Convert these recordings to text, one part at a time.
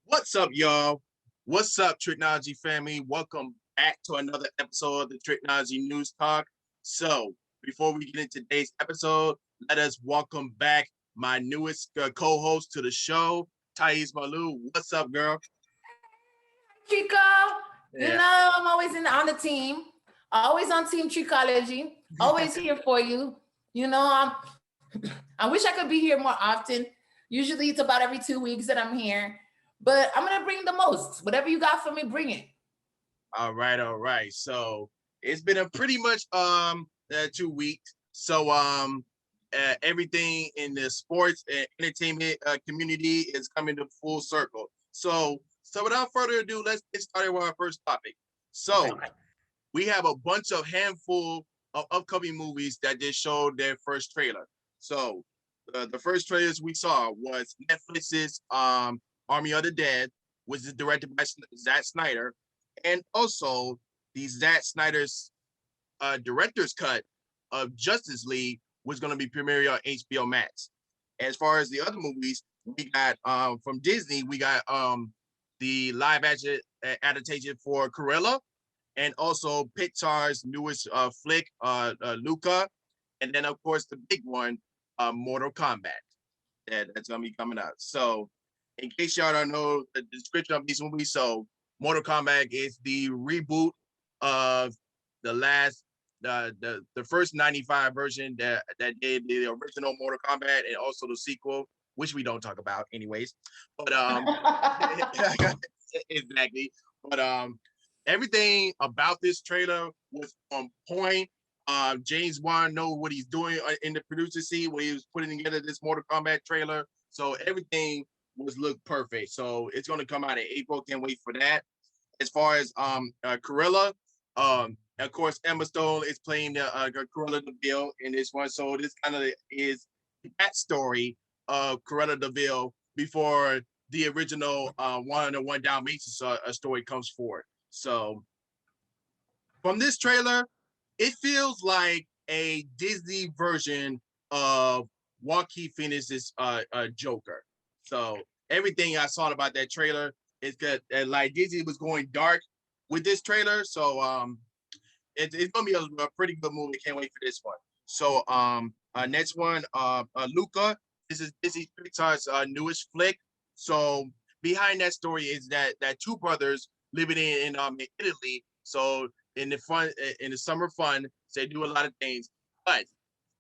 What's up, y'all? What's up, Tricology family? Welcome back to another episode of the Tricology News Talk. So, before we get into today's episode, let us welcome back my newest co-host to the show, Thais Malu. What's up, girl? Chico, I'm always on the team, always on Team Tricology, always here for you. I wish I could be here more often. Usually it's about every 2 weeks that I'm here, but I'm gonna bring the most. Whatever you got for me, bring it. All right. So it's been a pretty much 2 weeks. So everything in the sports and entertainment community is coming to full circle. So without further ado, let's get started with our first topic. So we have a bunch of handful of upcoming movies that just showed their first trailer. So the first trailers we saw was Netflix's Army of the Dead, which is directed by Zack Snyder, and also the Zack Snyder's director's cut of Justice League was going to be premiering on HBO Max. As far as the other movies, we got from Disney, we got the live action adaptation for Cruella, and also Pixar's newest flick, Luca, and then of course the big one, Mortal Kombat, that's gonna be coming out. So, in case y'all don't know the description of these movies, so Mortal Kombat is the reboot of the last, the first '95 version that did the original Mortal Kombat, and also the sequel, which we don't talk about anyways. But exactly. But everything about this trailer was on point. James Wan know what he's doing in the producer seat when he was putting together this Mortal Kombat trailer. So everything was looked perfect. So it's going to come out in April. Can't wait for that. As far as Cruella, of course Emma Stone is playing the Cruella DeVille in this one. So this kind of is that story of Cruella DeVille before the original 101 Dalmatians story comes forward. So from this trailer, it feels like a Disney version of Joaquin Phoenix's Joker. So everything I saw about that trailer is that like Disney was going dark with this trailer. So it's gonna be a pretty good movie. Can't wait for this one. So next one, Luca. This is Disney Pixar's newest flick. So behind that story is that two brothers living in Italy. So in the summer fun, so they do a lot of things. But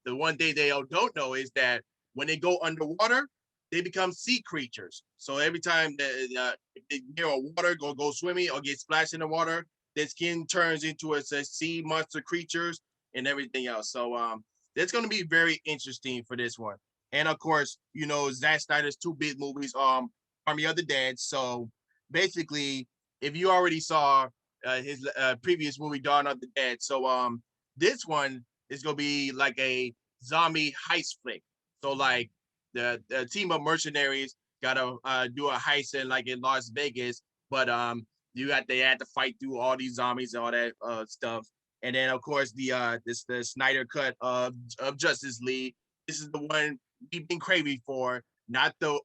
the one thing they don't know is that when they go underwater, they become sea creatures. So every time that they near a water, go swimming or get splashed in the water, their skin turns into a sea monster creatures and everything else. So that's going to be very interesting for this one. And of course, Zack Snyder's two big movies, Army of the Dead. So basically, if you already saw his previous movie, Dawn of the Dead, so this one is gonna be like a zombie heist flick. So like the team of mercenaries gotta do a heist in Las Vegas, but they had to fight through all these zombies and all that stuff. And then of course the Snyder cut of Justice League. This is the one we've been craving for, not the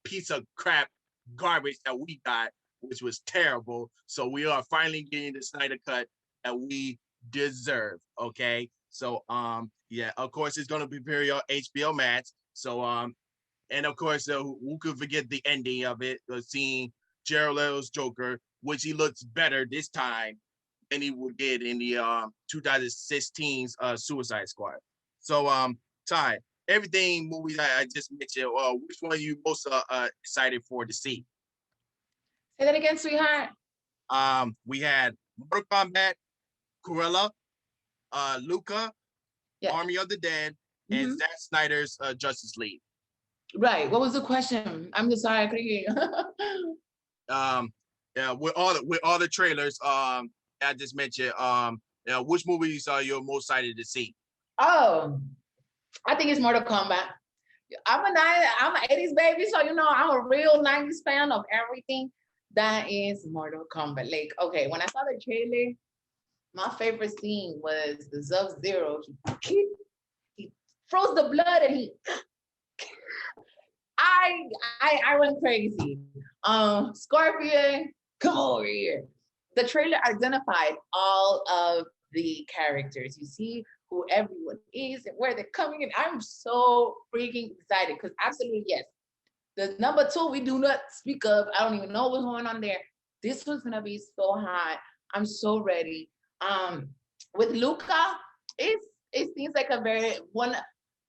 piece of crap garbage that we got, which was terrible. So we are finally getting the Snyder cut that we deserve. Okay. So yeah, of course it's gonna be period on HBO Max. So and of course who could forget the ending of it, seeing Jared Leto's Joker, which he looks better this time than he did in the 2016's Suicide Squad. So Ty, everything movies I just mentioned, which one are you most excited for to see? Say that again, sweetheart. We had Mortal Kombat, Cruella, Luca, Army of the Dead, and Zack Snyder's Justice League. Right. What was the question? I'm just sorry, I couldn't hear you. Yeah, with all the trailers, I just mentioned, which movies are you most excited to see? Oh, I think it's Mortal Kombat. I'm an 80s baby, so I'm a real 90s fan of everything that is Mortal Kombat. Like, okay, when I saw the trailer, my favorite scene was the Sub-Zero. He froze the blood and I went crazy. Scorpion, come over here. The trailer identified all of the characters. You see who everyone is and where they're coming in. I'm so freaking excited because absolutely yes. The number two we do not speak of. I don't even know what's going on there. This one's gonna be so hot. I'm so ready. With Luca, it seems like a very one.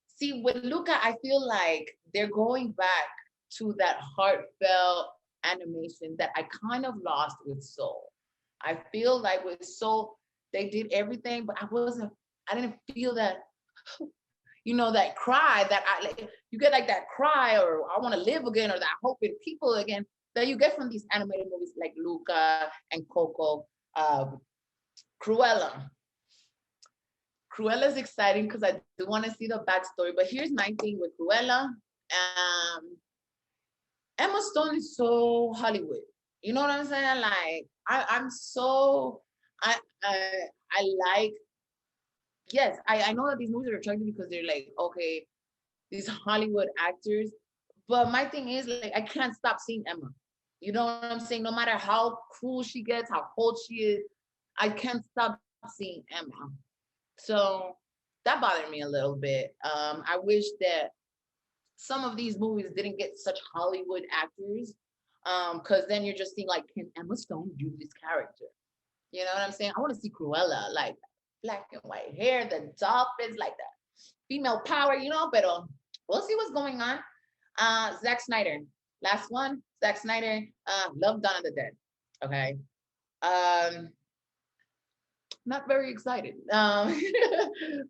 See, with Luca, I feel like they're going back to that heartfelt animation that I kind of lost with Soul. I feel like with Soul, they did everything, but I didn't feel that, that cry that I like. You get like that cry, or I want to live again, or that hope in people again that you get from these animated movies like Luca and Coco. Cruella. Cruella is exciting because I do want to see the backstory. But here's my thing with Cruella. Emma Stone is so Hollywood. You know what I'm saying? Like I'm so I like. Yes, I know that these movies are attractive because they're like, okay, these Hollywood actors. But my thing is like I can't stop seeing Emma. You know what I'm saying? No matter how cool she gets, how cold she is, I can't stop seeing Emma. So that bothered me a little bit. I wish that some of these movies didn't get such Hollywood actors, because then you're just seeing like, can Emma Stone do this character? You know what I'm saying? I want to see Cruella, like black and white hair, the dolphins, like that female power, but we'll see what's going on. Zack Snyder, last one. Zack Snyder, love Dawn of the Dead. Okay. Not very excited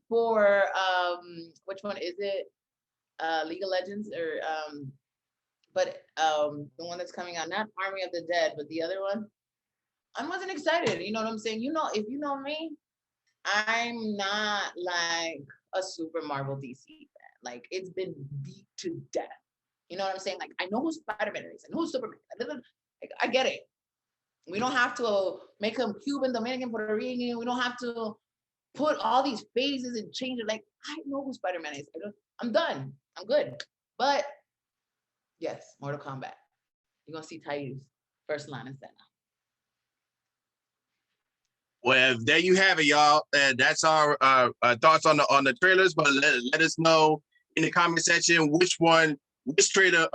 for which one is it? League of Legends or but the one that's coming out, not Army of the Dead, but the other one. I wasn't excited. You know what I'm saying? If you know me, I'm not like a super Marvel DC fan. Like it's been beat to death. You know what I'm saying? Like I know who Spider-Man is, I know who Superman. Like, I get it. We don't have to make them Cuban, Dominican, Puerto Rican. We don't have to put all these phases and change it. Like I know who Spider-Man is. I'm done. I'm good. But yes, Mortal Kombat. You're gonna see Thais first line and center. Well, there you have it, y'all. That's our thoughts on the trailers. But let us know in the comment section which trailer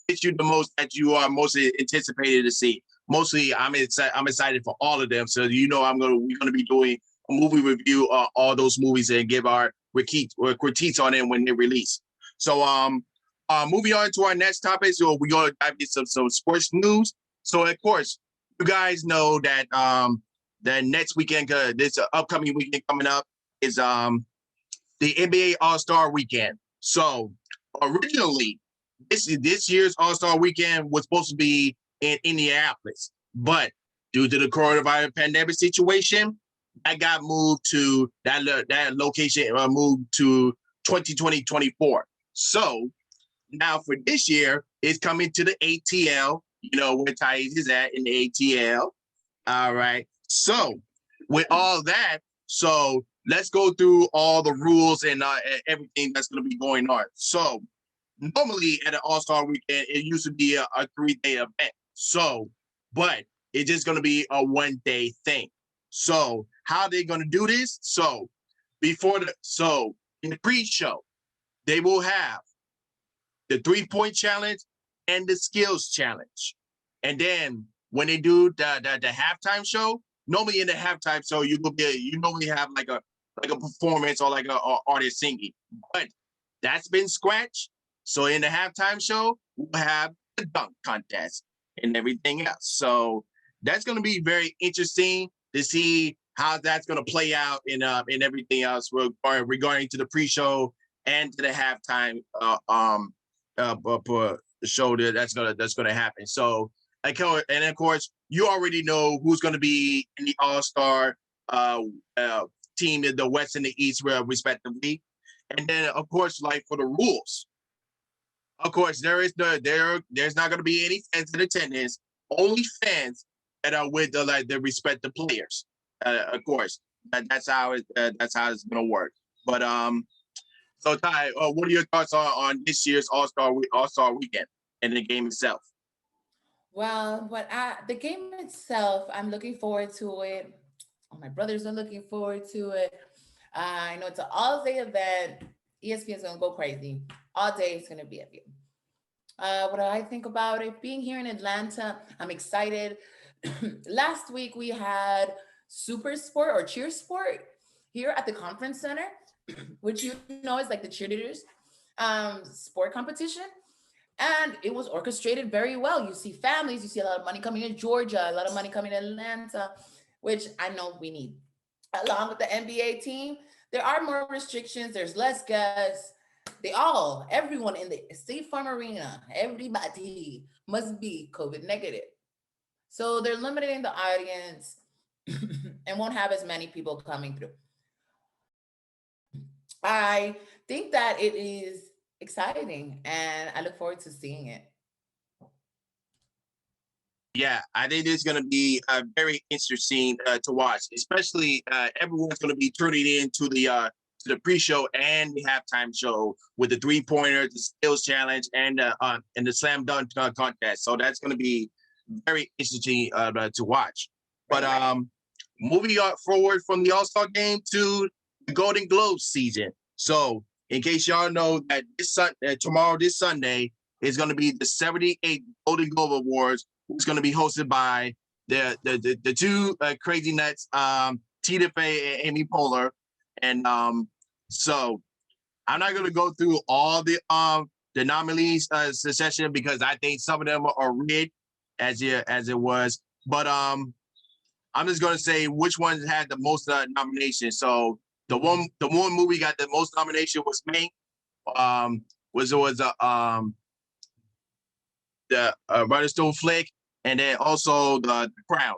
fits you the most, that you are most anticipated to see. Mostly, I'm excited for all of them. So we're gonna be doing a movie review on all those movies and give our critiques on them when they release. So moving on to our next topic. So we're gonna dive into some sports news. So of course, you guys know that the next weekend, this upcoming weekend coming up is the NBA All-Star Weekend. So originally, this year's All-Star Weekend was supposed to be in Indianapolis, but due to the coronavirus pandemic situation, that got moved to that location, moved to 2020-24. So now for this year, it's coming to the ATL. Where Thais is at in the ATL. All right. So with all that, so let's go through all the rules and everything that's going to be going on. So normally at an All-Star Weekend, it used to be a 3-day event. So, but it's just going to be a 1-day thing. So how they going to do this? So in the pre-show, they will have the 3-point challenge and the skills challenge. And then when they do the halftime show, normally in the halftime show, you normally have like a performance or like a artist singing. But that's been scratched. So in the halftime show, we'll have the dunk contest and everything else. So that's going to be very interesting to see how that's going to play out in everything else regarding to the pre-show and to the halftime show that's gonna happen. So and of course you already know who's going to be in the All-Star team in the West and the East respectively. And then of course, like for the rules, of course there's not going to be any fans in attendance, only fans that are with the respective players. Of course, that's how it's going to work. But so Ty, what are your thoughts on this year's All-Star Weekend and the game itself? Well, the game itself, I'm looking forward to it. All my brothers are looking forward to it. I know it's an all-day event. ESPN is gonna go crazy. All day it's gonna be a view. What do I think about it? Being here in Atlanta, I'm excited. Last week we had Super Sport or Cheer Sport here at the conference center, which you know is like the cheerleaders sport competition. And it was orchestrated very well. You see families, you see a lot of money coming in Georgia, a lot of money coming in Atlanta, which I know we need. Along with the NBA team, there are more restrictions, there's less guests. Everyone in the State Farm Arena, everybody must be COVID negative. So they're limiting the audience and won't have as many people coming through. I think that it is exciting and I look forward to seeing it. Yeah, I think it's going to be very interesting to watch. Especially everyone's going to be tuning in to the pre-show and the halftime show with the three-pointer, the skills challenge, and the slam dunk contest. So that's going to be very interesting to watch. But moving forward from the All-Star game to the Golden Globe season. So in case y'all know that this Sunday, is going to be the 78th Golden Globe Awards. It's going to be hosted by the two crazy nuts, Tina Fey and Amy Poehler. And so I'm not going to go through all the nominees session because I think some of them are rigged as it was. But I'm just going to say which ones had the most nominations. So the one movie got the most nomination was Mank. The Rudder Stone flick, and then also the Crown,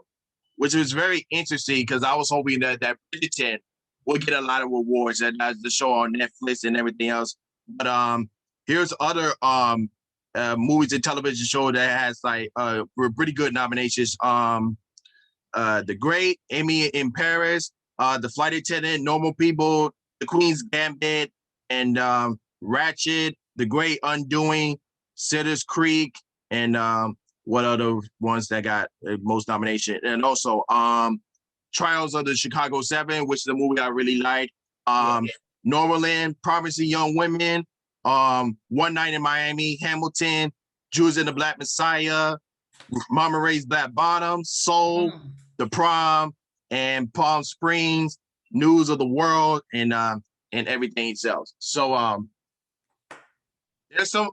which was very interesting because I was hoping that Bridgerton would get a lot of awards, and that's the show on Netflix and everything else. But here's other movies and television show that has like pretty good nominations. The Great, Amy in Paris, The Flight Attendant, Normal People, The Queen's Gambit, and Ratchet, The Great Undoing, Cedars Creek, and what other ones that got most nomination, and also Trials of the Chicago 7, which is a movie I really like. Norland, Promising Young Women, One Night in Miami, Hamilton, Judas and the Black Messiah, Mama Ray's Black Bottom, Soul, The Prom, and Palm Springs, News of the World, and everything else. So there's some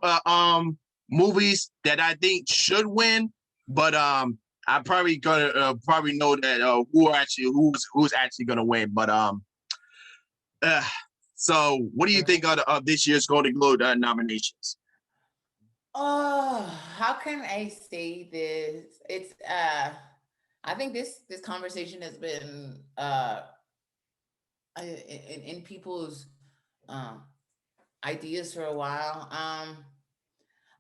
movies that I think should win, but I'm probably gonna probably know that who's actually gonna win. But so what do you think of this year's Golden Globe nominations? Oh, how can I say this? It's I think this conversation has been in people's ideas for a while.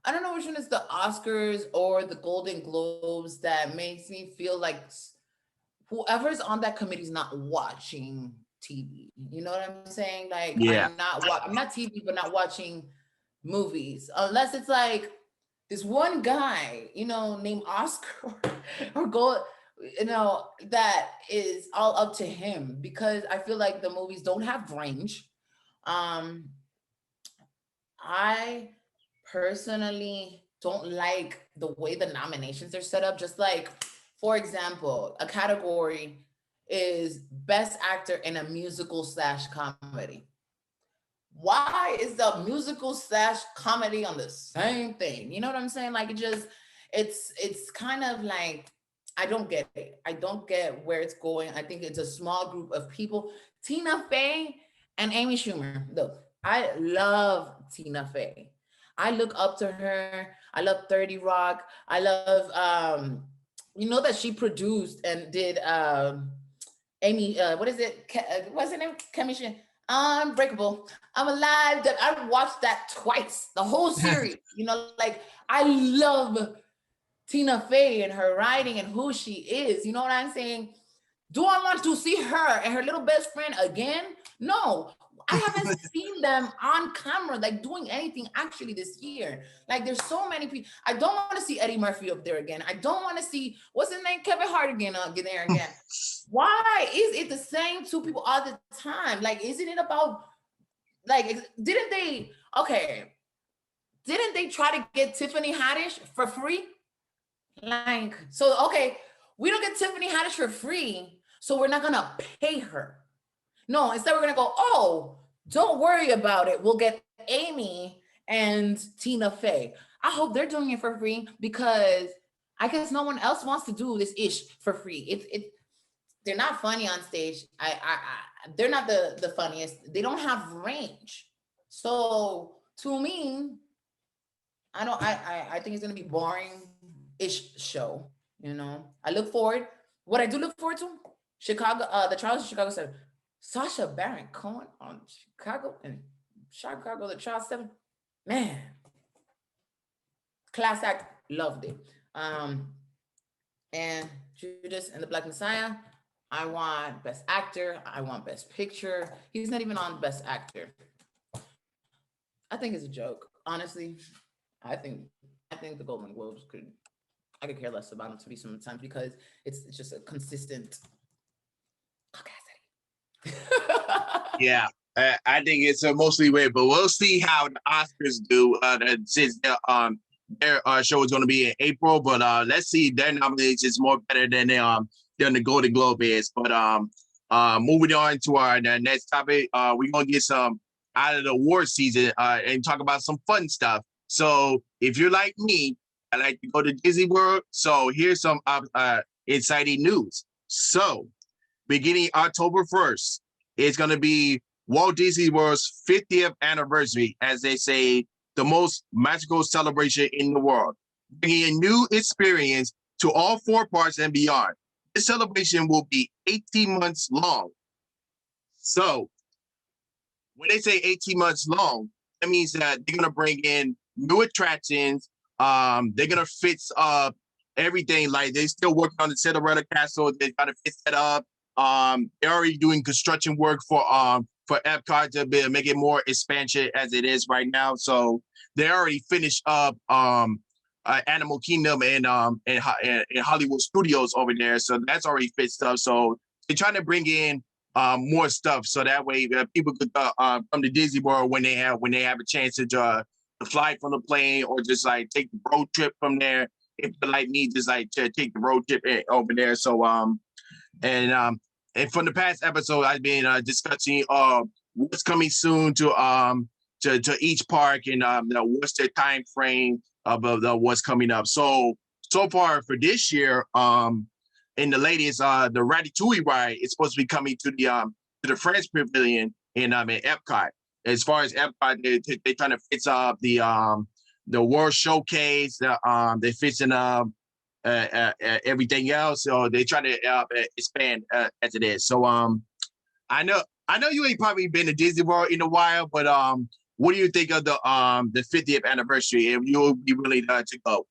I don't know which one is the Oscars or the Golden Globes that makes me feel like whoever's on that committee is not watching TV. You know what I'm saying? Like Yeah. I'm not TV, but not watching movies unless it's like this one guy, named Oscar or Gold, that is all up to him because I feel like the movies don't have range. I personally don't like the way the nominations are set up. Just like, for example, a category is Best Actor in a Musical/Comedy. Why is the musical/comedy on the same thing? You know what I'm saying? Like it's kind of like I don't get it. I don't get where it's going. I think it's a small group of people. Tina Fey and Amy Schumer. Look, I love Tina Fey. I look up to her. I love 30 Rock. I love that she produced and did Amy, what is it? What's her name? Commission. Unbreakable. I'm alive. That I watched that twice, the whole series. Like I love Tina Fey and her writing and who she is. You know what I'm saying? Do I want to see her and her little best friend again? No. I haven't seen them on camera, like doing anything actually this year. Like there's so many people. I don't want to see Eddie Murphy up there again. I don't want to see, what's his name? Kevin Hart again, get there again. Why is it the same two people all the time? Like, isn't it about, like, didn't they try to get Tiffany Haddish for free? Like, so, okay, we don't get Tiffany Haddish for free, so we're not gonna pay her. No, instead we're gonna go, oh, don't worry about it. We'll get Amy and Tina Fey. I hope they're doing it for free because I guess no one else wants to do this ish for free. They're not funny on stage. They're not the funniest. They don't have range. So to me, I think it's gonna be boring-ish show. You know, I look forward. What I do look forward to, Chicago, the Trials of Chicago 7. Sacha Baron Cohen on Chicago and Chicago, the Trials 7. Man, class act, loved it. And Judas and the Black Messiah, I want Best Actor. I want Best Picture. He's not even on Best Actor. I think it's a joke. Honestly, I think the Golden Globes I could care less about them to be sometimes because it's just a consistent. Yeah, I think it's mostly weird, but we'll see how the Oscars do since their show is going to be in April. But let's see, their nominations more better than the Golden Globe is. But moving on to our next topic, we're gonna get some out of the award season and talk about some fun stuff. So if you're like me, I like to go to Disney World. So here's some exciting news. So beginning October 1st, it's going to be Walt Disney World's 50th anniversary, as they say, the most magical celebration in the world, bringing a new experience to all 4 parks and beyond. This celebration will be 18 months long. So when they say 18 months long, that means that they're going to bring in new attractions. They're going to fix up everything. Like they're still working on the Cinderella Castle. They got to fix that up. They're already doing construction work for Epcot to make it more expansion as it is right now. So they already finished up Animal Kingdom and Hollywood Studios over there. So that's already fixed up. So they're trying to bring in more stuff so that way people could come to Disney World when they have a chance to fly from the plane or just like take the road trip from there. If they like me, just like to take the road trip over there. So and from the past episode, I've been discussing what's coming soon to each park and what's their time frame of what's coming up. So far for this year, in the latest, the Ratatouille ride is supposed to be coming to the French Pavilion in Epcot. As far as Epcot, they're trying to fix up the World Showcase. They're fixing up everything else. So they try to expand as it is. So I know you ain't probably been to Disney World in a while, but what do you think of the 50th anniversary? If you'll be willing to go?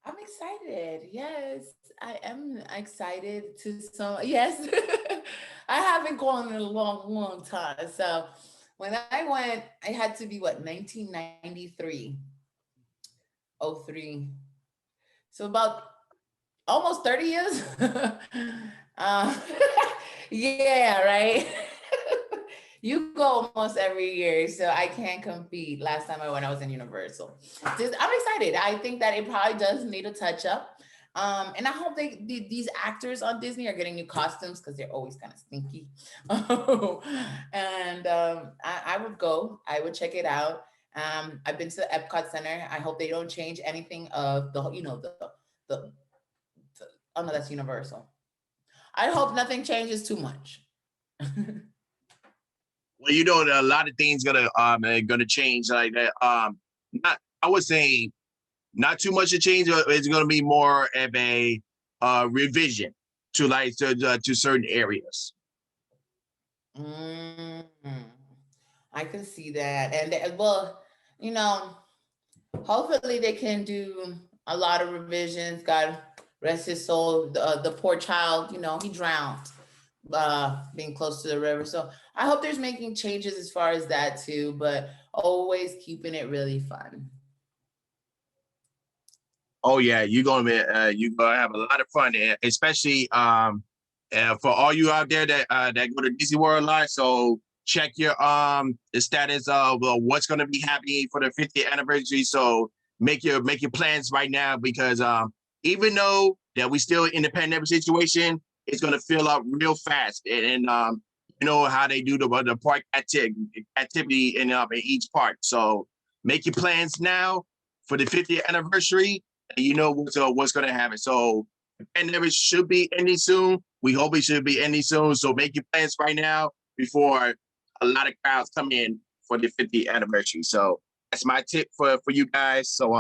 I'm excited. Yes, I am excited to some. Yes, I haven't gone in a long time. So when I went, I had to be 1993, 03. So about almost 30 years. Yeah, right. You go almost every year, so I can't compete. Last time I went, I was in Universal. I'm excited. I think that it probably does need a touch up. And I hope these actors on Disney are getting new costumes because they're always kind of stinky. And I would go. I would check it out. I've been to the Epcot Center. I hope they don't change anything of the oh no, that's Universal. I hope nothing changes too much. Well, a lot of things gonna change like that. Not I would say not too much to change. It's gonna be more of a revision to to certain areas. I can see that, and well, hopefully they can do a lot of revisions. God rest his soul. The poor child, he drowned. being close to the river. So I hope there's making changes as far as that too, but always keeping it really fun. Oh yeah, you're gonna have a lot of fun, especially for all you out there that go to Disney World a lot. So check your the status of what's gonna be happening for the 50th anniversary. So make your plans right now because even though that we still in the pandemic situation, it's gonna fill up real fast and you know how they do the park activity in each park. So make your plans now for the 50th anniversary and you know what's going to happen. So the pandemic should be ending soon. We hope it should be ending soon. So make your plans right now before a lot of crowds come in for the 50th anniversary. So that's my tip for you guys. So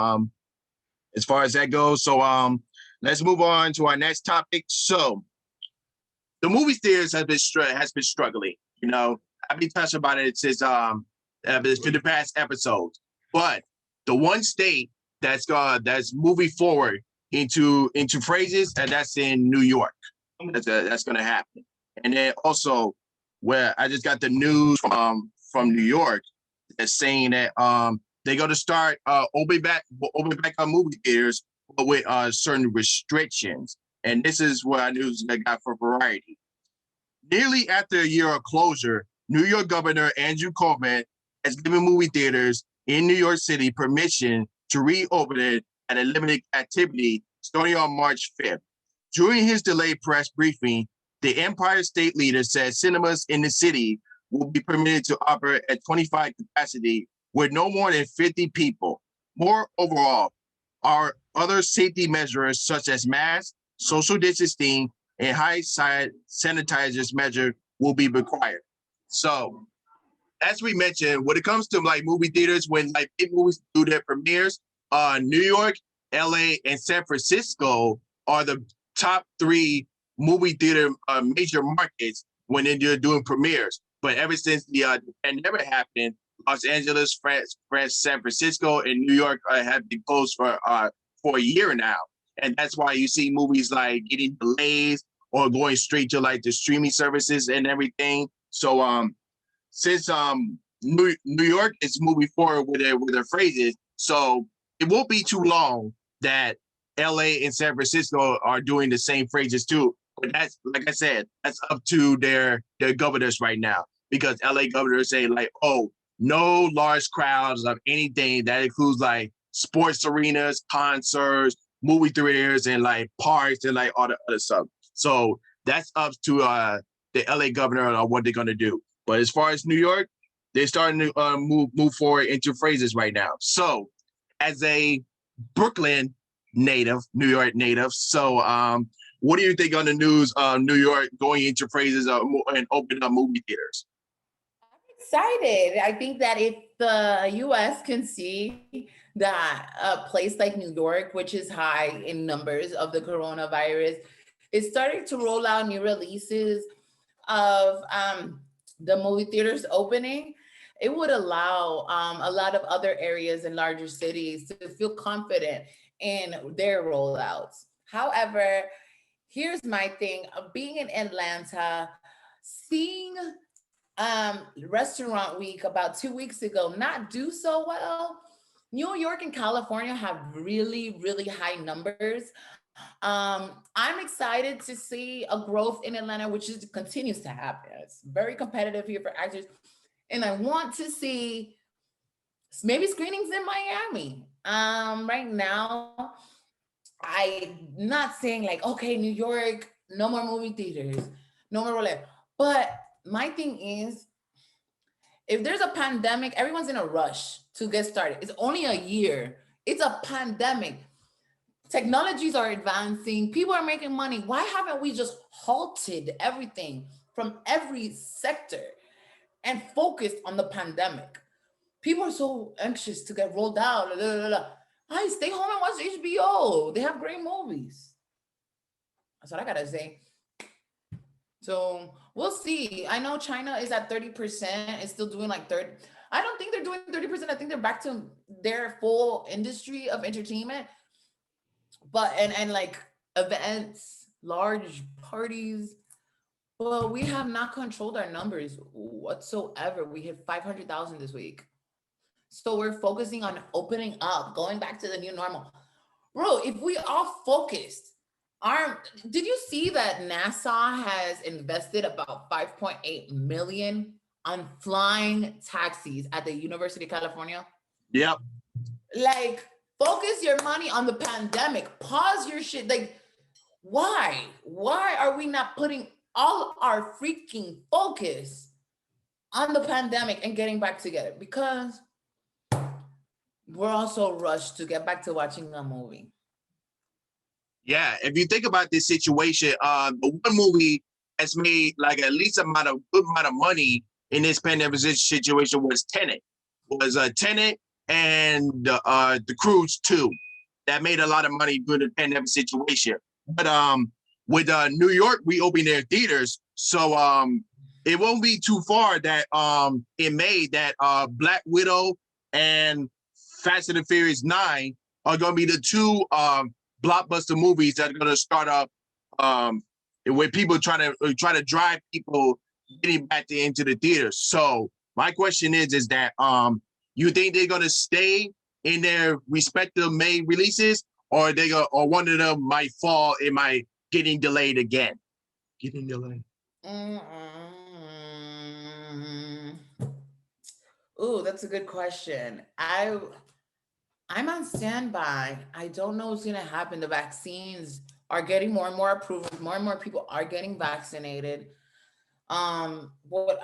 as far as that goes, so let's move on to our next topic. So the movie theaters has been struggling. You know, I've been touching about it since for the past episodes. But the one state that's moving forward into phrases, and that's in New York. That's going to happen. And then also, where I just got the news from New York that's saying that they're going to start open back on movie theaters, but with certain restrictions. And this is what I news I got for Variety. Nearly after a year of closure, New York Governor Andrew Cuomo has given movie theaters in New York City permission to reopen it at a limited activity starting on March 5th. During his delayed press briefing, the Empire State Leader said cinemas in the city will be permitted to operate at 25 capacity with no more than 50 people. More overall, are other safety measures such as masks, social distancing, and high side sanitizers measure will be required. So, as we mentioned, when it comes to like movie theaters, when like big movies do their premieres, New York, LA, and San Francisco are the top three movie theater major markets when they're doing premieres. But ever since the pandemic happened, Los Angeles, San Francisco, and New York have been closed for a year now, and that's why you see movies like getting delays or going straight to like the streaming services and everything. So since New York is moving forward with their phrases, so it won't be too long that LA and San Francisco are doing the same phrases too. But that's like I said, that's up to their governors right now because LA governors say like, oh, no large crowds of anything that includes like sports arenas, concerts, movie theaters, and like parks and like all the other stuff. So that's up to the LA governor on what they're gonna do. But as far as New York, they're starting to move forward into phrases right now. So as a Brooklyn native, New York native, so what do you think on the news New York going into phrases and opening up movie theaters? Excited. I think that if the US can see that a place like New York, which is high in numbers of the coronavirus, is starting to roll out new releases of the movie theaters opening, it would allow a lot of other areas in larger cities to feel confident in their rollouts. However, here's my thing being in Atlanta, seeing restaurant week about 2 weeks ago not do so well. New York and California have really, really high numbers. I'm excited to see a growth in Atlanta, which is continues to happen. It's very competitive here for actors, and I want to see maybe screenings in Miami. Right now, I'm not saying like, okay, New York, no more movie theaters, no more roulette. But my thing is, if there's a pandemic, everyone's in a rush to get started. It's only a year. It's a pandemic. Technologies are advancing. People are making money. Why haven't we just halted everything from every sector and focused on the pandemic? People are so anxious to get rolled out. Blah, blah, blah. I stay home and watch HBO. They have great movies. That's what I gotta say. So we'll see. I know China is at 30%. It's still doing like 30. I don't think they're doing 30%. I think they're back to their full industry of entertainment. But and like events, large parties, Well, we have not controlled our numbers whatsoever. We hit 500,000 this week. So we're focusing on opening up, going back to the new normal. Bro, if we all focused, did you see that NASA has invested about 5.8 million on flying taxis at the University of California? Yep. Like, focus your money on the pandemic. Pause your shit. Like, why? Why are we not putting all our freaking focus on the pandemic and getting back together? Because we're also rushed to get back to watching a movie. Yeah, if you think about this situation, the one movie that's made like at least good amount of money in this pandemic situation was Tenet. Was Tenet and the Cruise 2 that made a lot of money during the pandemic situation. But with New York reopening their theaters, so it won't be too far that it made that Black Widow and Fast and the Furious 9 are going to be the two blockbuster movies that are going to start up where people try to drive people getting back into the theaters. So my question is that you think they're going to stay in their respective May releases, or or one of them might fall, it might getting delayed again? Getting delayed. Ooh, that's a good question. I'm on standby. I don't know what's gonna happen. The vaccines are getting more and more approved. More and more people are getting vaccinated. What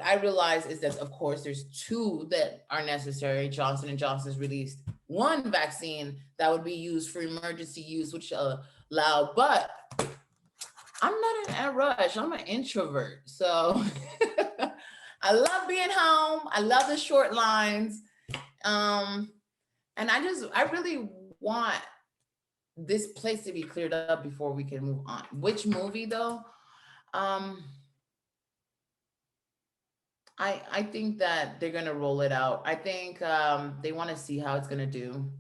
I realize is that, of course, there's two that are necessary. Johnson and Johnson's released one vaccine that would be used for emergency use, which allow. But I'm not in a rush. I'm an introvert, so I love being home. I love the short lines. And I really want this place to be cleared up before we can move on. Which movie though? I think that they're gonna roll it out. I think they want to see how it's gonna do.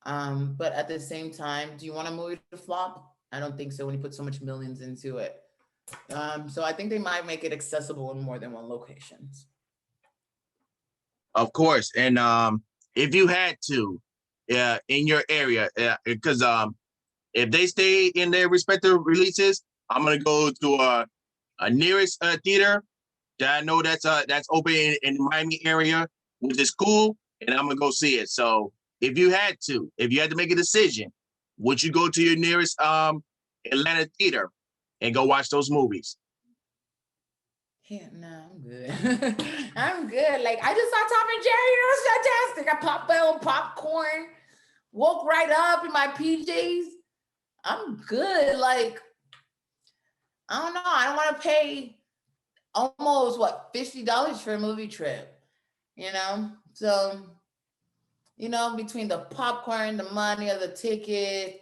But at the same time, do you want a movie to flop? I don't think so when you put so much millions into it. So I think they might make it accessible in more than one locations. Of course, and if you had to, in your area, because if they stay in their respective releases, I'm gonna go to a nearest theater that I know that's open in the Miami area, which is cool, and I'm gonna go see it. So if you had to make a decision, would you go to your nearest Atlanta theater and go watch those movies? Yeah, no, I'm good. I'm good. Like, I just saw Tom and Jerry. It was fantastic. I popped my own popcorn, woke right up in my PJs. I'm good. Like, I don't know. I don't want to pay almost $50 for a movie trip, So, between the popcorn, the money of the ticket,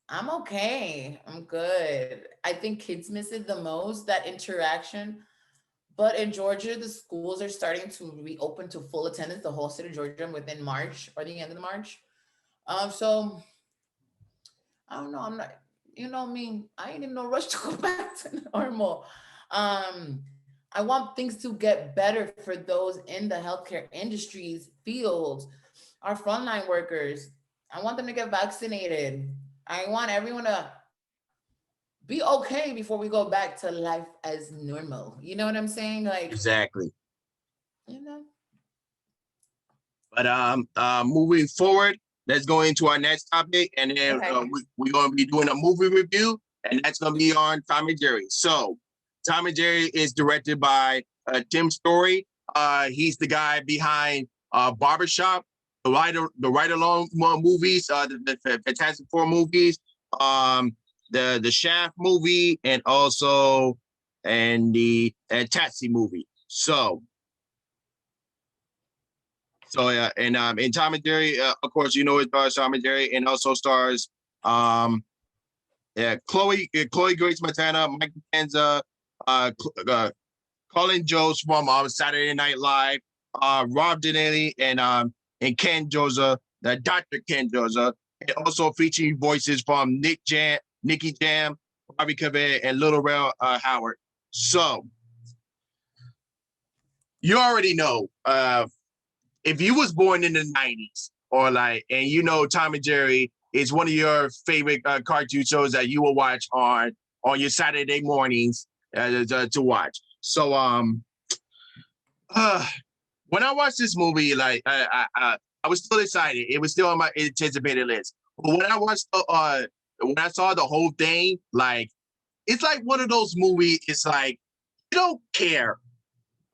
I'm okay. I'm good. I think kids miss it the most, that interaction. But in Georgia, the schools are starting to reopen to full attendance, the whole state of Georgia, within March or the end of the March. So I don't know. I'm not, me, I ain't in no rush to go back to normal. I want things to get better for those in the healthcare industries, fields, our frontline workers. I want them to get vaccinated. I want everyone to be okay before we go back to life as normal. You know what I'm saying? Like, exactly. But moving forward, let's go into our next topic, and then we're going to be doing a movie review, and that's going to be on Tom and Jerry. So Tom and Jerry is directed by Tim Story. He's the guy behind Barbershop, the Ride Along movies, the Fantastic Four movies, the Shaft movie, and also the Taxi movie. So yeah, and in Tom and Jerry, of course, it stars Tom and Jerry, and also stars Chloe Grace Montana, Mike Penza, Colin Jost from Saturday Night Live, Rob Denelli, and Ken Joza, the Dr. Ken Joza, and also featuring voices from Nicky Jam, Harvey Keitel and Little Rel Howard. So you already know, if you was born in the 90s or like, and you know Tom and Jerry is one of your favorite cartoon shows that you will watch on your Saturday mornings to watch. So when I watched this movie, like I was still excited. It was still on my anticipated list. But when I watched when I saw the whole thing, like it's like one of those movies. It's like you don't care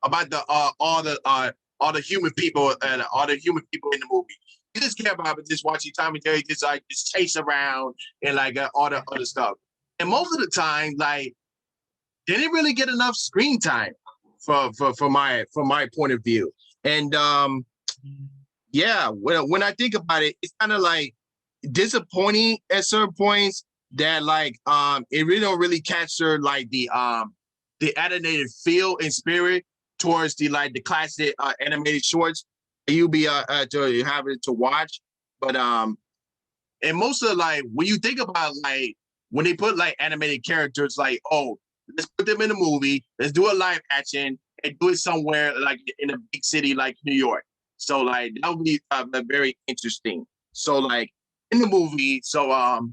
about the all the human people and all the human people in the movie. You just care about just watching Tom and Jerry just chase around and like all the other stuff. And most of the time, like they didn't really get enough screen time for my point of view. And yeah, when I think about it, it's kind of like disappointing at certain points that like it really don't really capture like the animated feel and spirit towards the classic animated shorts you'll be to having to watch. But and most of like when you think about like when they put like animated characters, like, oh, let's put them in a movie, let's do a live action and do it somewhere like in a big city like New York. So like that would be very interesting. So like in the movie, so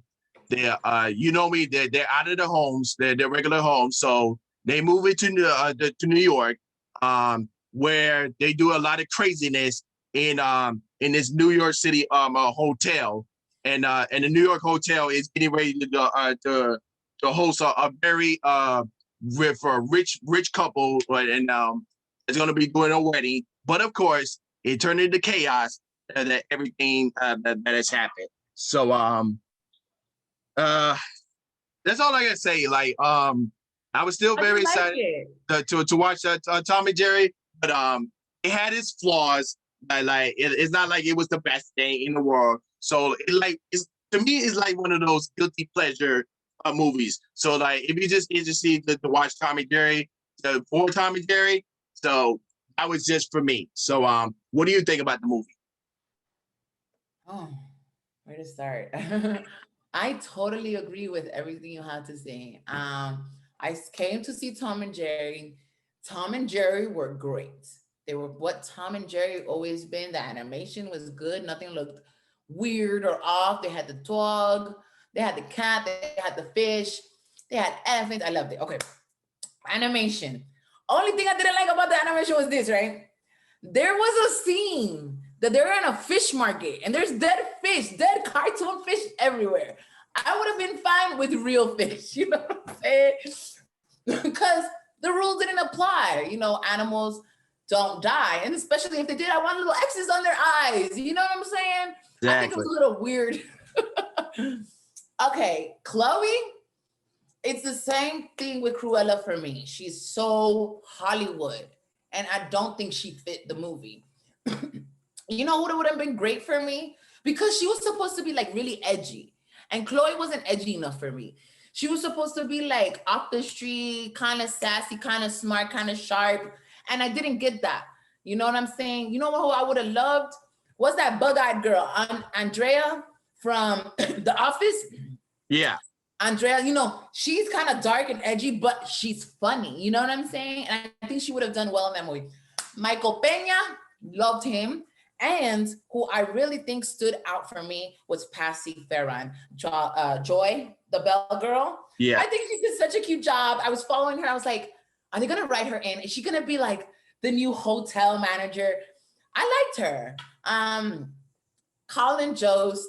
they're you know me, they're out of the homes, their regular homes, so they move into New York, where they do a lot of craziness in this New York City hotel, and the New York hotel is getting ready to host a very with a rich couple, and it's going to be doing a wedding. But of course, it turned into chaos that everything that has happened. So that's all I gotta say. Like I was still very excited to watch Tom and Jerry, but it had its flaws. Like it's not like it was the best thing in the world. So to me, it's like one of those guilty pleasure movies. So like if you just interested to watch Tom and Jerry, for Tom and Jerry, so that was just for me. So what do you think about the movie? Oh, where to start? I totally agree with everything you had to say. I came to see Tom and Jerry. Tom and Jerry were great. They were what Tom and Jerry always been. The animation was good. Nothing looked weird or off. They had the dog, they had the cat, they had the fish, they had elephants. I loved it. Okay. Animation. Only thing I didn't like about the animation was this, right? There was a scene that they're in a fish market and there's dead fish, dead cartoon fish everywhere. I would have been fine with real fish, you know what I'm saying? Because the rule didn't apply. You know, animals don't die. And especially if they did, I want little X's on their eyes. You know what I'm saying? Exactly. I think it was a little weird. Okay, Chloe, it's the same thing with Cruella for me. She's so Hollywood, and I don't think she fit the movie. You know what would have been great for me? Because she was supposed to be like really edgy, and Chloe wasn't edgy enough for me. She was supposed to be like off the street, kind of sassy, kind of smart, kind of sharp, and I didn't get that. You know what I'm saying? You know who I would have loved? What's that bug-eyed girl, Andrea from The Office? Yeah. Andrea, you know, she's kind of dark and edgy, but she's funny. You know what I'm saying? And I think she would have done well in that movie. Michael Peña, loved him. And who I really think stood out for me was Passy Farran, Joy, the Bell girl. Yeah. I think she did such a cute job. I was following her. I was like, are they going to write her in? Is she going to be like the new hotel manager? I liked her. Colin Jost,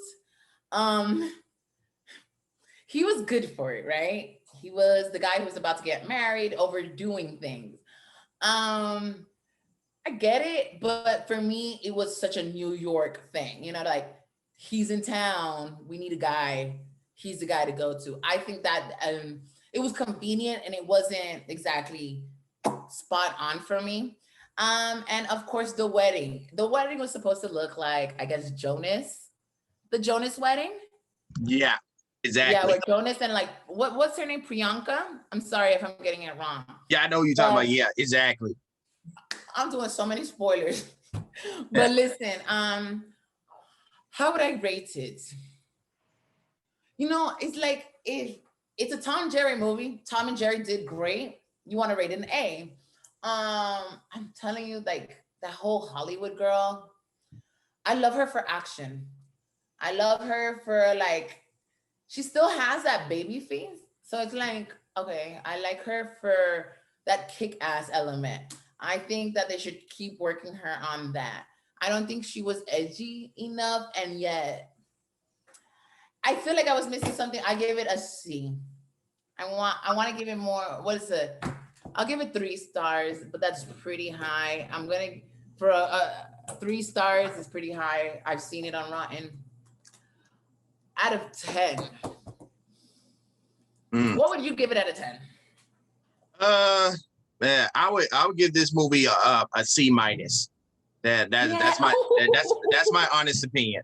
he was good for it, right? He was the guy who was about to get married, overdoing things. I get it, but for me, it was such a New York thing. You know, like he's in town, we need a guy. He's the guy to go to. I think that it was convenient and it wasn't exactly spot on for me. And of course, the wedding. The wedding was supposed to look like, I guess, Jonas, the Jonas wedding. Yeah, exactly. Yeah, with Jonas and like, what's her name? Priyanka? I'm sorry if I'm getting it wrong. Yeah, I know you're talking about. Yeah, exactly. I'm doing so many spoilers. But listen, how would I rate it? You know, it's like It's a Tom and Jerry movie. Tom and Jerry did great. You want to rate it an A. I'm telling you, like that whole Hollywood girl, I love her for action. I love her for like she still has that baby face. So it's like, okay, I like her for that kick-ass element. I think that they should keep working her on that. I don't think she was edgy enough, and yet I feel like I was missing something. I gave it a C. I want to give it more. What is it? I'll give it 3 stars, but that's pretty high. I'm gonna for 3 stars is pretty high. I've seen it on Rotten. Out of 10, what would you give it out of 10? Man, I would give this movie a C minus. That's my honest opinion,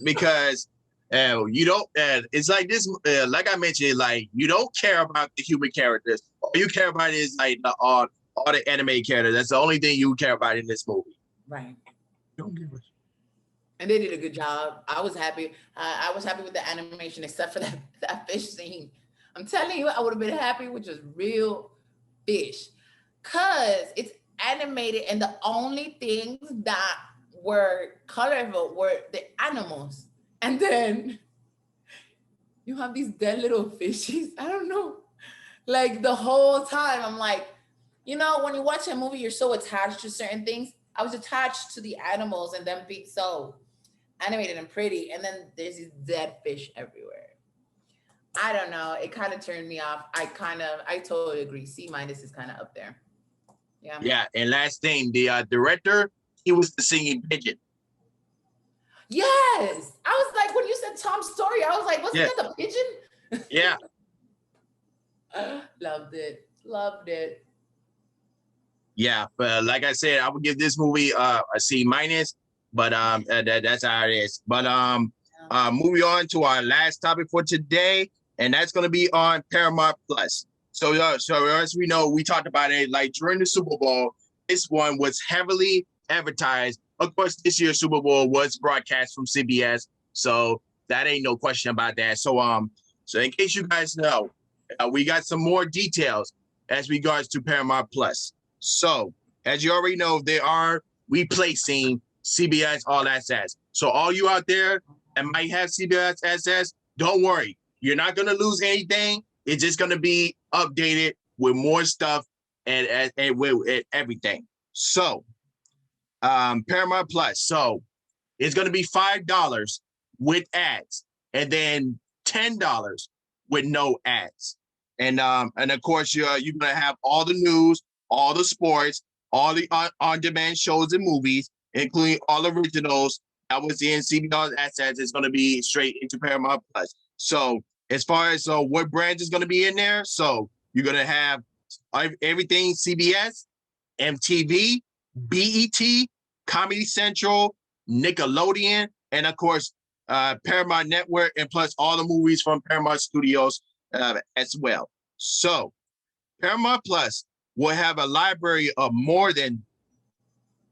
because you don't. It's like this. Like I mentioned, like you don't care about the human characters. All you care about is like all the anime characters. That's the only thing you care about in this movie. Right. Don't give us. And they did a good job. I was happy. I was happy with the animation, except for that fish scene. I'm telling you, I would have been happy with just real fish, cause it's animated, and the only things that were colorful were the animals, and then you have these dead little fishies. I don't know. Like the whole time, I'm like, when you watch a movie, you're so attached to certain things. I was attached to the animals and them being so animated and pretty, and then there's these dead fish everywhere. I don't know. It kind of turned me off. I totally agree. C minus is kind of up there. Yeah. Yeah, and last thing, the director, he was the singing pigeon. Yes, I was like, when you said Tom's story, I was like, wasn't that the pigeon? Yeah. Loved it. Yeah, but like I said, I would give this movie a C minus, but that's how it is. But moving on to our last topic for today, and that's going to be on Paramount Plus. So as we know, we talked about it like during the Super Bowl. This one was heavily advertised. Of course, this year's Super Bowl was broadcast from CBS, so that ain't no question about that. So in case you guys know, we got some more details as regards to Paramount Plus. So, as you already know, they are replacing CBS All Access. So, all you out there that might have CBS Access, don't worry. You're not going to lose anything. It's just going to be updated with more stuff and with everything. So, Paramount Plus. So, it's going to be $5 with ads, and then $10 with no ads. And of course, you're going to have all the news, all the sports, all the on-demand shows and movies, including all originals that was in CBS Assets, is going to be straight into Paramount Plus. So as far as what brands is going to be in there, so you're going to have everything CBS, MTV, BET, Comedy Central, Nickelodeon, and of course, Paramount Network, and plus all the movies from Paramount Studios as well. So Paramount Plus will have a library of more than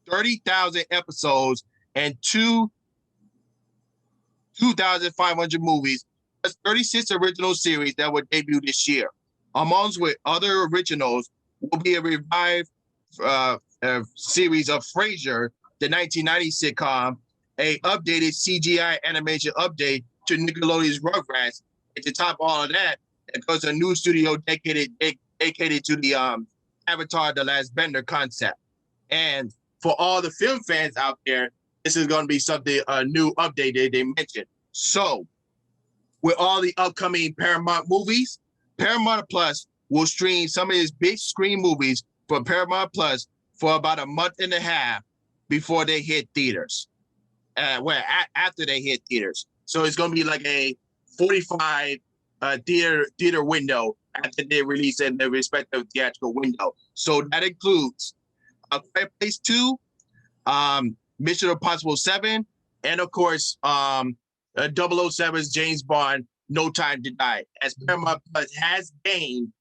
30,000 episodes and 2,500 movies, plus 36 original series that will debut this year. Amongst with other originals will be a revived series of Frasier, the 1990 sitcom, a updated CGI animation update to Nickelodeon's Rugrats. And to top all of that, it goes a new studio dedicated to the Avatar: The Last Bender concept. And for all the film fans out there, this is going to be something new updated they mentioned. So with all the upcoming Paramount movies, Paramount Plus will stream some of his big screen movies for Paramount Plus for about a month and a half before they hit theaters. After they hit theaters. So it's going to be like a 45 theater window after they release in their respective theatrical window. So that includes A Quiet Place 2, Mission Impossible 7, and of course, 007's James Bond, No Time to Die, as Paramount Plus has gained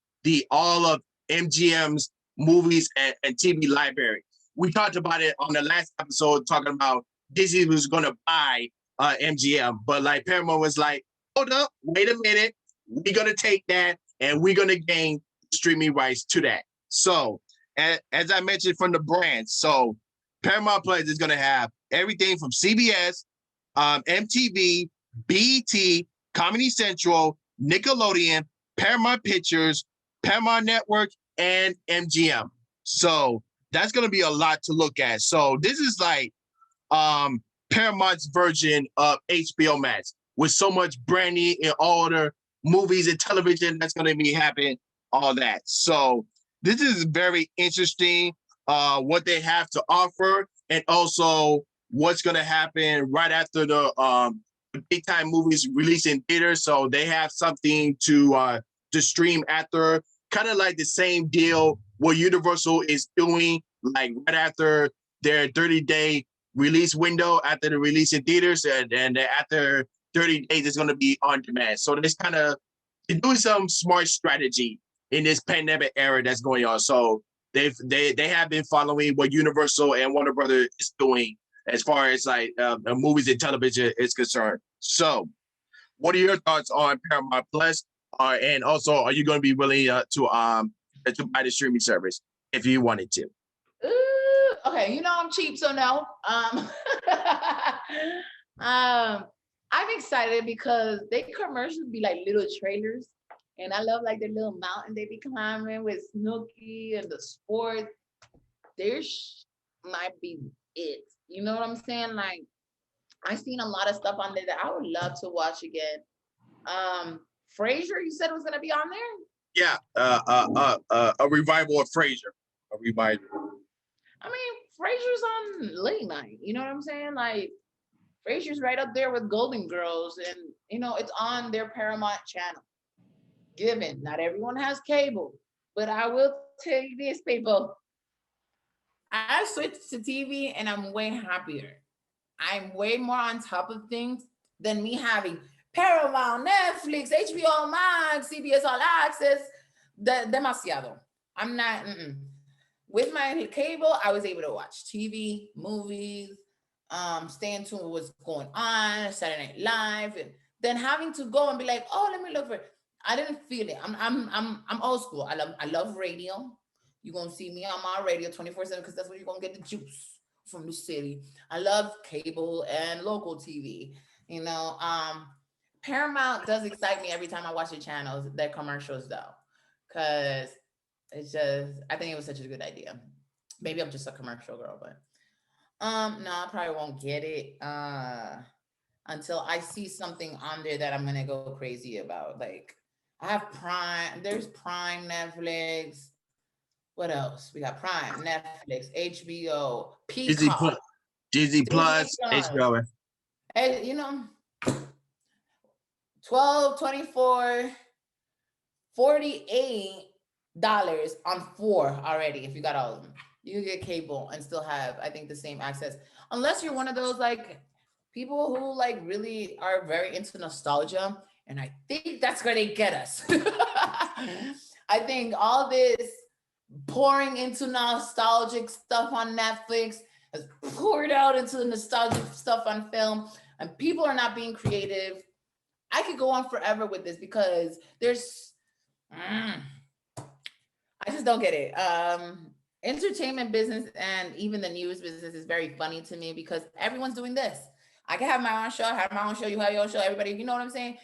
all of MGM's movies and TV library. We talked about it on the last episode, talking about Disney was going to buy MGM, but like Paramount was like, hold up, wait a minute. we're gonna take that and we're gonna gain streaming rights to that. So as I mentioned from the brands, so Paramount Plus is gonna have everything from CBS, MTV, BET, Comedy Central, Nickelodeon, Paramount Pictures, Paramount Network, and MGM. So that's gonna be a lot to look at. So this is like Paramount's version of HBO Max with so much branding and all the movies and television that's going to be happening, all that. So this is very interesting what they have to offer and also what's going to happen right after the big time movies release in theaters. So they have something to stream after, kind of like the same deal what Universal is doing, like right after their 30-day release window after the release in theaters, and after 30 days it's going to be on demand. So this kind of doing some smart strategy in this pandemic era that's going on. So they have been following what Universal and Warner Brothers is doing as far as like movies and television is concerned. So what are your thoughts on Paramount Plus? And also, are you going to be willing to buy the streaming service if you wanted to? Okay, you know I'm cheap, so no. I'm excited because they commercials be like little trailers, and I love like the little mountain they be climbing with Snooki and the sport. Might be it. You know what I'm saying? Like I've seen a lot of stuff on there that I would love to watch again. Frasier, you said was gonna be on there? Yeah, a revival of Frasier. A revival. I mean, Frasier's on late night. You know what I'm saying? Like, Frasier's right up there with Golden Girls, and you know it's on their Paramount channel. Given not everyone has cable, but I will tell you this, people. I switched to TV, and I'm way happier. I'm way more on top of things than me having Paramount, Netflix, HBO Max, CBS All Access. Demasiado. I'm not. With my cable, I was able to watch TV, movies, stay in tune with what's going on, Saturday Night Live, and then having to go and be like, oh, let me look for it. I didn't feel it. I'm old school. I love radio. You're gonna see me on my radio 24/7 because that's where you're gonna get the juice from the city. I love cable and local TV. You know, Paramount does excite me every time I watch the channels, their commercials though, because it's just I think it was such a good idea. Maybe I'm just a commercial girl, but no, I probably won't get it until I see something on there that I'm gonna go crazy about. Like I have Prime, there's Prime, Netflix. What else? We got Prime, Netflix, HBO, Disney Peacock, Plus, Disney Plus, HBO. Hey, you know, 12, 24, $48 on 4 already if you got all of them. You can get cable and still have, I think, the same access. Unless you're one of those like people who like really are very into nostalgia. And I think that's where they get us. I think all this pouring into nostalgic stuff on Netflix has poured out into the nostalgic stuff on film, and people are not being creative. I could go on forever with this because there's I just don't get it. Entertainment business and even the news business is very funny to me because everyone's doing this. I can have my own show, have my own show, you have your own show, everybody, you know what I'm saying?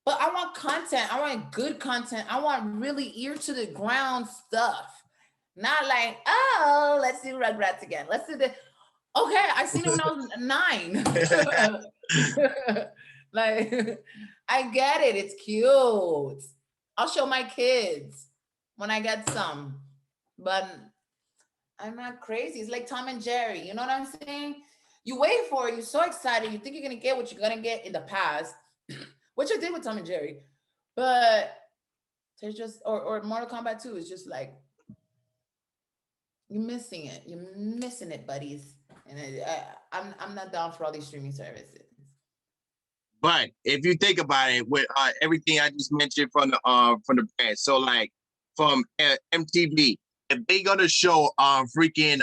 But I want content. I want good content. I want really ear to the ground stuff. Not like, oh, let's do Rugrats again. Let's do this. Okay, I seen it when I was 9. Like, I get it. It's cute. I'll show my kids when I get some. But I'm not crazy. It's like Tom and Jerry. You know what I'm saying? You wait for it. You're so excited. You think you're going to get what you're going to get in the past, which I did with Tom and Jerry. But there's just, or Mortal Kombat 2 is just like, you're missing it. You're missing it, buddies. And I'm not down for all these streaming services. But if you think about it, with everything I just mentioned from the brand, so like from MTV, if they gonna show freaking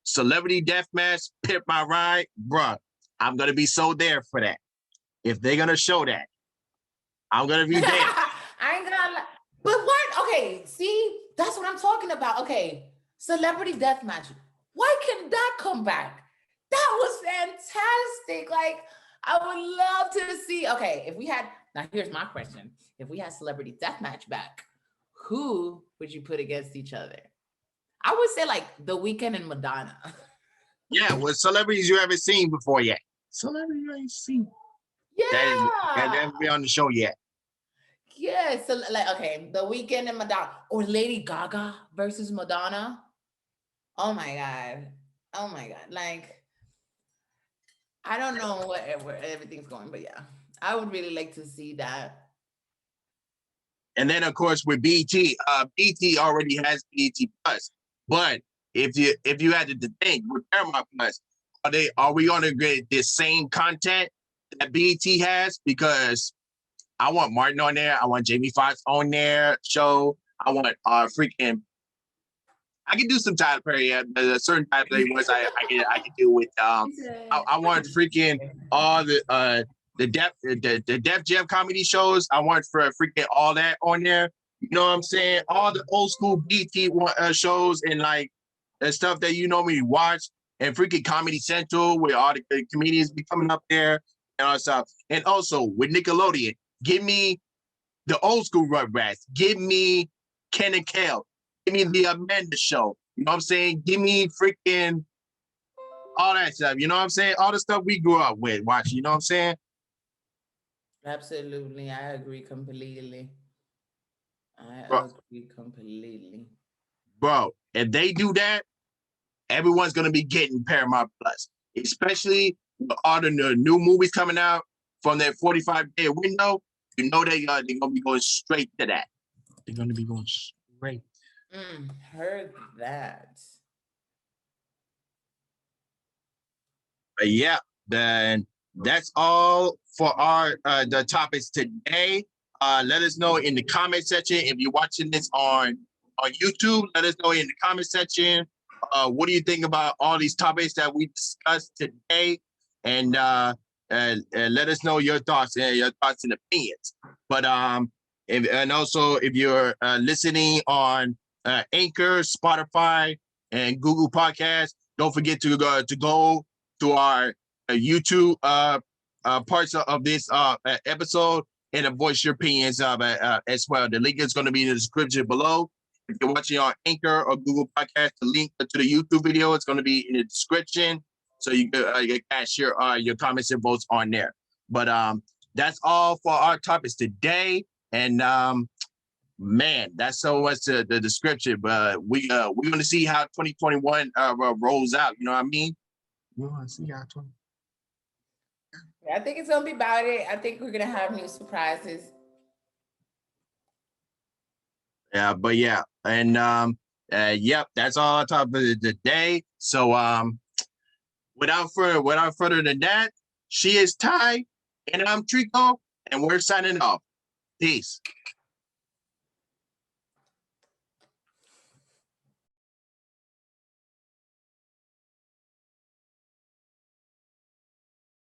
Celebrity Deathmatch, Pimp My Ride, bruh, I'm gonna be so there for that. If they're gonna show that, I'm gonna be there. I ain't gonna lie. But what? Okay, see, that's what I'm talking about. Okay, celebrity deathmatch. Why can that come back? That was fantastic. Like, I would love to see. Okay, if we had now, here's my question: if we had celebrity deathmatch back, who would you put against each other? I would say like The Weeknd and Madonna. Yeah, what celebrities you haven't seen before yet? Celebrity you ain't seen. That Yeah. haven't been on the show yet. Yeah. So like, okay, The Weeknd and Madonna, or Lady Gaga versus Madonna. Oh my god. Oh my god. Like, I don't know where everything's going, but yeah, I would really like to see that. And then of course with BT, BT already has BT Plus. But if you had to think with Paramount Plus, are we gonna get the same content that BT has? Because I want Martin on there, I want Jamie Foxx on there show. I want freaking I can do some Tyler Perry, a certain Tyler Perry ones I can do with I want freaking all the Def Jam comedy shows. I want for freaking all that on there. You know what I'm saying? All the old school BT shows and like the stuff that you normally watch, and freaking Comedy Central where all the comedians be coming up there and all that stuff. And also with Nickelodeon, give me the old school Rugrats. Give me Ken and Kel. Give me the Amanda Show. You know what I'm saying? Give me freaking all that stuff. You know what I'm saying? All the stuff we grew up with watching. You know what I'm saying? Absolutely, I agree completely. I Bro, agree completely. bro, if they do that, everyone's gonna be getting Paramount Plus, especially with all the new movies coming out from their 45-day window. You know they're gonna be going straight to that. They're gonna be going straight. Heard that. But yeah, then that's all for our the topics today. Let us know in the comment section if you're watching this on YouTube. Let us know in the comment section. What do you think about all these topics that we discussed today? And let us know your thoughts and opinions. But and also if you're listening on Anchor, Spotify, and Google Podcasts, don't forget to go to our YouTube parts of this episode and voice your opinions as well. The link is going to be in the description below. If you're watching on Anchor or Google Podcast, the link to the YouTube video is going to be in the description, so you can cast your comments and votes on there. But that's all for our topics today, and man, that's so much the description. But we're going to see how 2021 rolls out. You know what I mean? You want to see how 20? I think it's gonna be about it. I think we're gonna have new surprises. Yeah, but yeah, and yep, that's all on top of the day. So without further than that, she is Ty, and I'm Trico, and we're signing off. Peace.